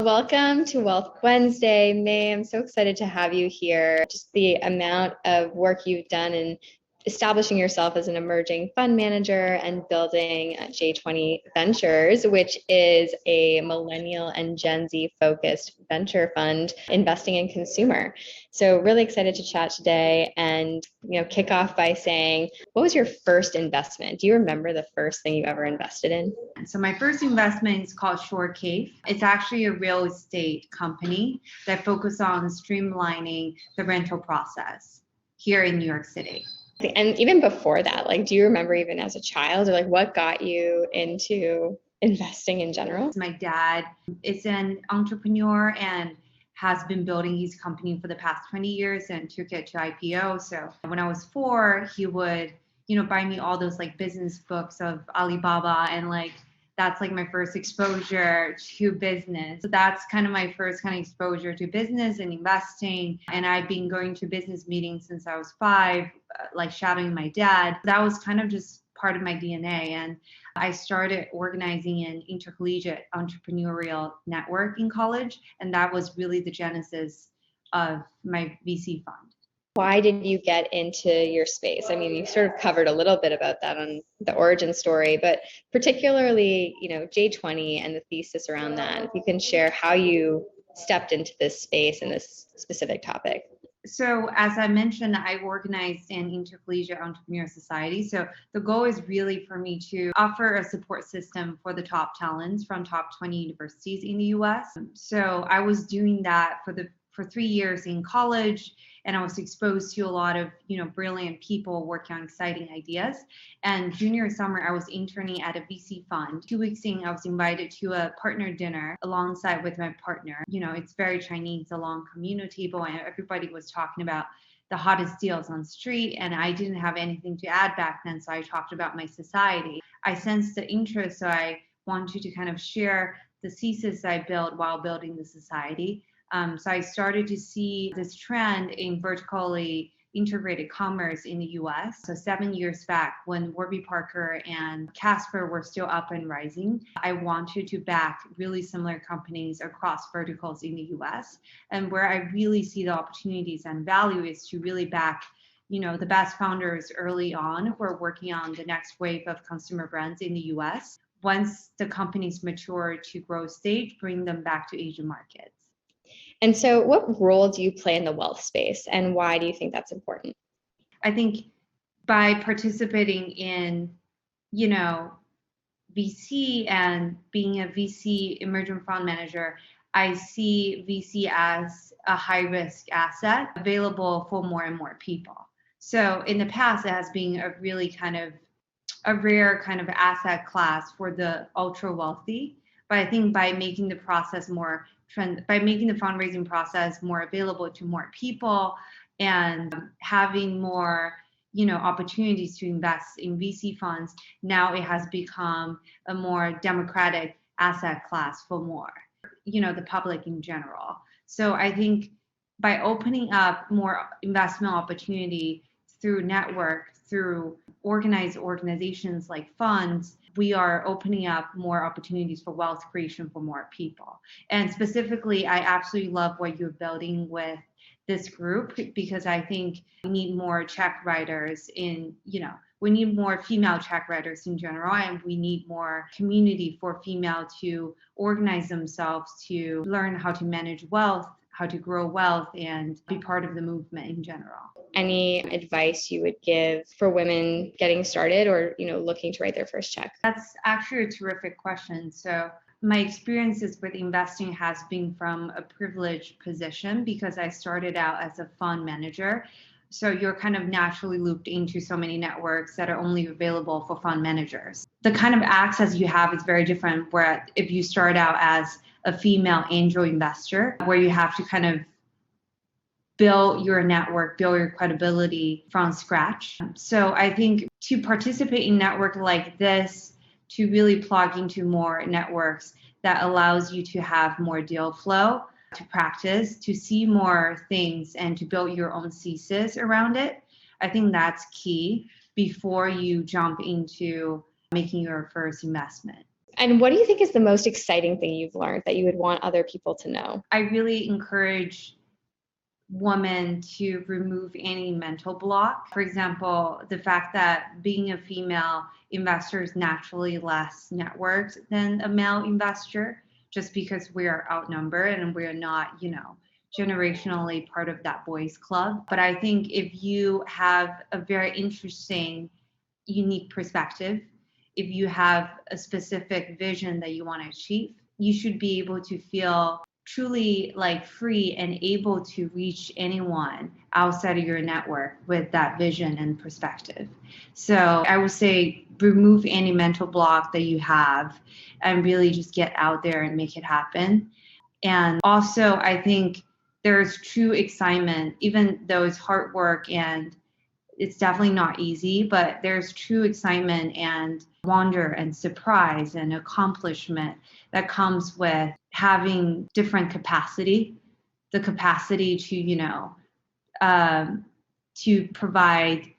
Welcome to Wealth Wednesday. May, I'm so excited to have you here. Just the amount of work you've done in establishing yourself as an emerging fund manager and building J20 Ventures, which is a millennial and Gen Z focused venture fund investing in consumer. So really excited to chat today and kick off by saying, what was your first investment? Do you remember the first thing you ever invested in? So my first investment is called Shore Cave. It's actually a real estate company that focuses on streamlining the rental process here in New York City. And even before that, do you remember even as a child, or what got you into investing in general? My dad is an entrepreneur and has been building his company for the past 20 years and took it to IPO. So when I was 4, he would, buy me all those business books of Alibaba, and that's my first exposure to business. So that's kind of my first exposure to business and investing. And I've been going to business meetings since I was 5, shadowing my dad. That was kind of just part of my DNA. And I started organizing an intercollegiate entrepreneurial network in college. And that was really the genesis of my VC fund. Why did you get into your space? I mean, you sort of covered a little bit about that on the origin story, but particularly, J20 and the thesis around that, if you can share how you stepped into this space and this specific topic. So as I mentioned, I organized an intercollegiate entrepreneur society. So the goal is really for me to offer a support system for the top talents from top 20 universities in the US. So I was doing that for 3 years in college, and I was exposed to a lot of, brilliant people working on exciting ideas. And junior summer, I was interning at a VC fund. 2 weeks in, I was invited to a partner dinner alongside with my partner. It's very Chinese, a long community table, and everybody was talking about the hottest deals on the street. And I didn't have anything to add back then, so I talked about my society. I sensed the interest, so I wanted to kind of share the thesis I built while building the society. So I started to see this trend in vertically integrated commerce in the US. So 7 years back, when Warby Parker and Casper were still up and rising, I wanted to back really similar companies across verticals in the US. And where I really see the opportunities and value is to really back the best founders early on who are working on the next wave of consumer brands in the US. Once the companies mature to growth stage, bring them back to Asian markets. And so what role do you play in the wealth space, and why do you think that's important? I think by participating in, VC and being a VC emerging fund manager, I see VC as a high-risk asset available for more and more people. So in the past, it has been a really a rare kind of asset class for the ultra wealthy. But I think by making the process by making the fundraising process more available to more people and having more, opportunities to invest in VC funds, now it has become a more democratic asset class for more, the public in general. So I think by opening up more investment opportunity through network, through organized organizations like funds, we are opening up more opportunities for wealth creation for more people. And specifically, I absolutely love what you're building with this group, because I think we need more check writers we need more female check writers in general, and we need more community for female to organize themselves to learn how to manage wealth, how to grow wealth, and be part of the movement in general. Any advice you would give for women getting started or, looking to write their first check? That's actually a terrific question. So my experiences with investing has been from a privileged position because I started out as a fund manager. So you're kind of naturally looped into so many networks that are only available for fund managers. The kind of access you have is very different where if you start out as a female angel investor, where you have to kind of build your network, build your credibility from scratch. So I think to participate in network like this, to really plug into more networks that allows you to have more deal flow, to practice, to see more things, and to build your own thesis around it. I think that's key before you jump into making your first investment. And what do you think is the most exciting thing you've learned that you would want other people to know? I really encourage women to remove any mental block. For example, the fact that being a female investor is naturally less networked than a male investor, just because we are outnumbered and we're not, generationally part of that boys club. But I think if you have a very interesting, unique perspective, if you have a specific vision that you want to achieve, you should be able to feel truly like free and able to reach anyone outside of your network with that vision and perspective. So I would say remove any mental block that you have and really just get out there and make it happen. And also, I think there's true excitement, even though it's hard work and it's definitely not easy, but there's true excitement and wonder and surprise and accomplishment that comes with having different capacity, the capacity to provide,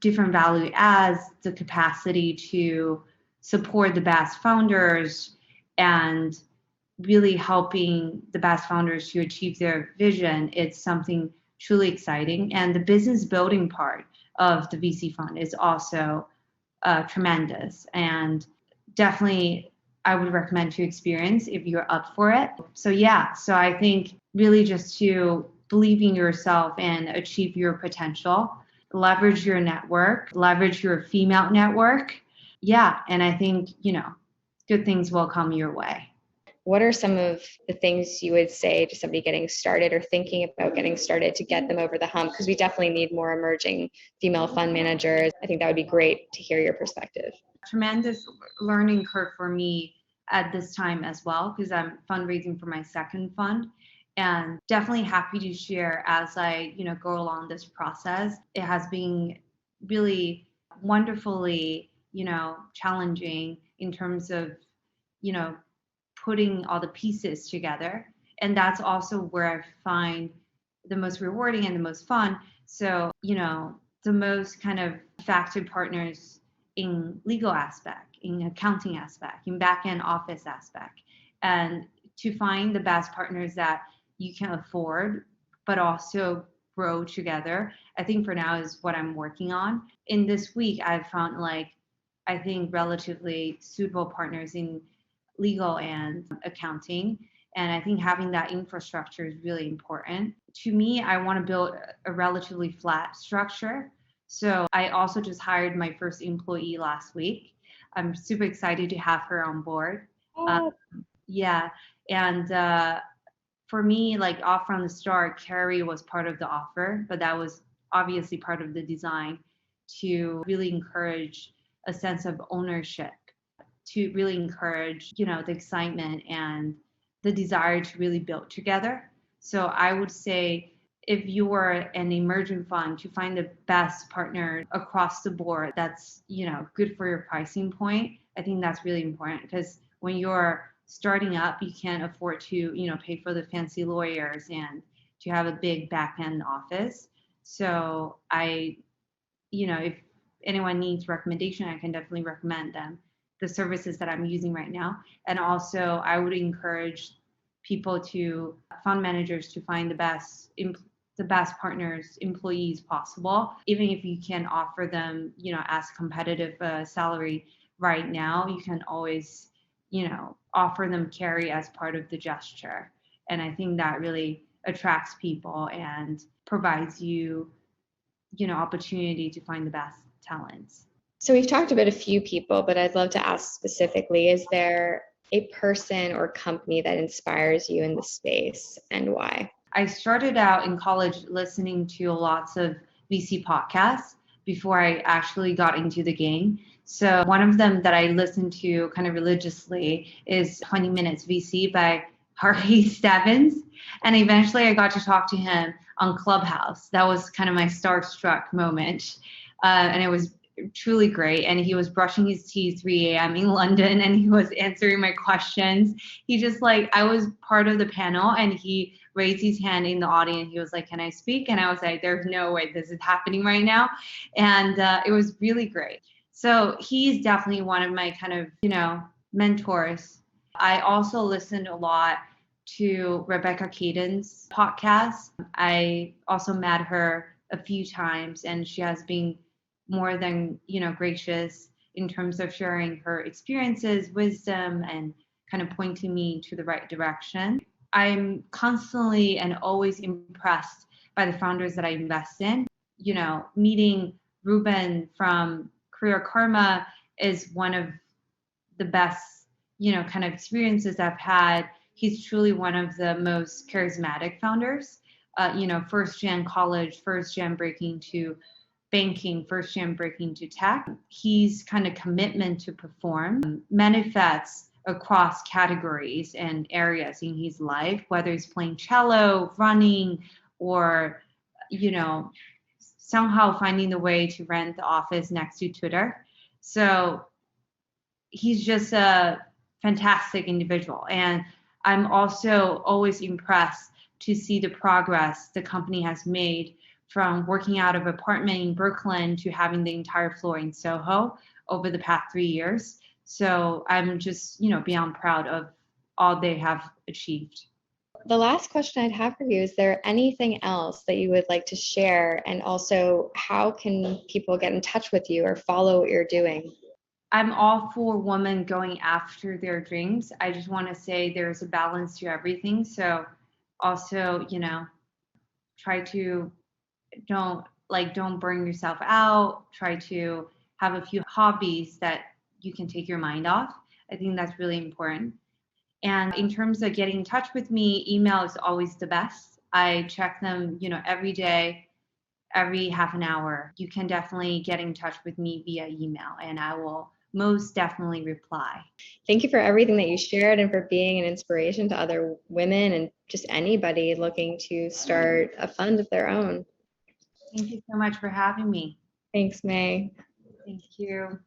different value adds, the capacity to support the best founders and really helping the best founders to achieve their vision. It's something truly exciting. And the business building part of the VC fund is also tremendous. And definitely I would recommend to experience if you're up for it. So I think really just to believe in yourself and achieve your potential, leverage your network, leverage your female network. Yeah. And I think, good things will come your way. What are some of the things you would say to somebody getting started or thinking about getting started to get them over the hump? Because we definitely need more emerging female fund managers. I think that would be great to hear your perspective. Tremendous learning curve for me at this time as well, because I'm fundraising for my second fund, and definitely happy to share as I, go along this process. It has been really wonderfully, challenging in terms of, putting all the pieces together. And that's also where I find the most rewarding and the most fun. So, the most kind of effective partners in legal aspect, in accounting aspect, in back-end office aspect, and to find the best partners that you can afford, but also grow together. I think for now is what I'm working on. In this week, I've found I think relatively suitable partners in legal and accounting. And I think having that infrastructure is really important. To me, I want to build a relatively flat structure. So I also just hired my first employee last week. I'm super excited to have her on board. And for me, off from the start, Carrie was part of the offer, but that was obviously part of the design to really encourage a sense of ownership, to really encourage, the excitement and the desire to really build together. So I would say if you are an emerging fund, to find the best partner across the board that's, good for your pricing point. I think that's really important, because when you're starting up, you can't afford to, pay for the fancy lawyers and to have a big back end office. So if anyone needs recommendation, I can definitely recommend them the services that I'm using right now. And also I would encourage fund managers to find the best partners, employees possible. Even if you can offer them, as competitive salary right now, you can always, offer them carry as part of the gesture. And I think that really attracts people and provides you, opportunity to find the best talents. So we've talked about a few people, but I'd love to ask specifically, is there a person or company that inspires you in the space, and why? I started out in college listening to lots of VC podcasts before I actually got into the game. So one of them that I listened to kind of religiously is 20 Minutes VC by Harvey Stebbins. And eventually I got to talk to him on Clubhouse. That was kind of my starstruck moment. And it was truly great. And he was brushing his teeth 3 a.m. in London, and he was answering my questions. He just I was part of the panel, and he raised his hand in the audience. He was like, "Can I speak?" And I was like, "There's no way this is happening right now." And it was really great. So he's definitely one of my kind of, mentors. I also listened a lot to Rebecca Caden's podcast. I also met her a few times, and she has been more than, gracious in terms of sharing her experiences, wisdom, and kind of pointing me to the right direction. I'm constantly and always impressed by the founders that I invest in. Meeting Ruben from Career Karma is one of the best, kind of experiences I've had. He's truly one of the most charismatic founders. First gen college, first gen breaking to banking, first gen breaking to tech. He's kind of commitment to perform manifests across categories and areas in his life, whether he's playing cello, running, or, somehow finding the way to rent the office next to Twitter. So he's just a fantastic individual. And I'm also always impressed to see the progress the company has made from working out of apartment in Brooklyn to having the entire floor in Soho over the past 3 years. So I'm just, beyond proud of all they have achieved. The last question I'd have for you, is there anything else that you would like to share? And also, how can people get in touch with you or follow what you're doing? I'm all for women going after their dreams. I just want to say there's a balance to everything. So also, try to don't burn yourself out. Try to have a few hobbies that you can take your mind off. I think that's really important. And in terms of getting in touch with me, email is always the best. I check them, every day, every half an hour. You can definitely get in touch with me via email, and I will most definitely reply. Thank you for everything that you shared and for being an inspiration to other women and just anybody looking to start a fund of their own. Thank you so much for having me. Thanks, May. Thank you.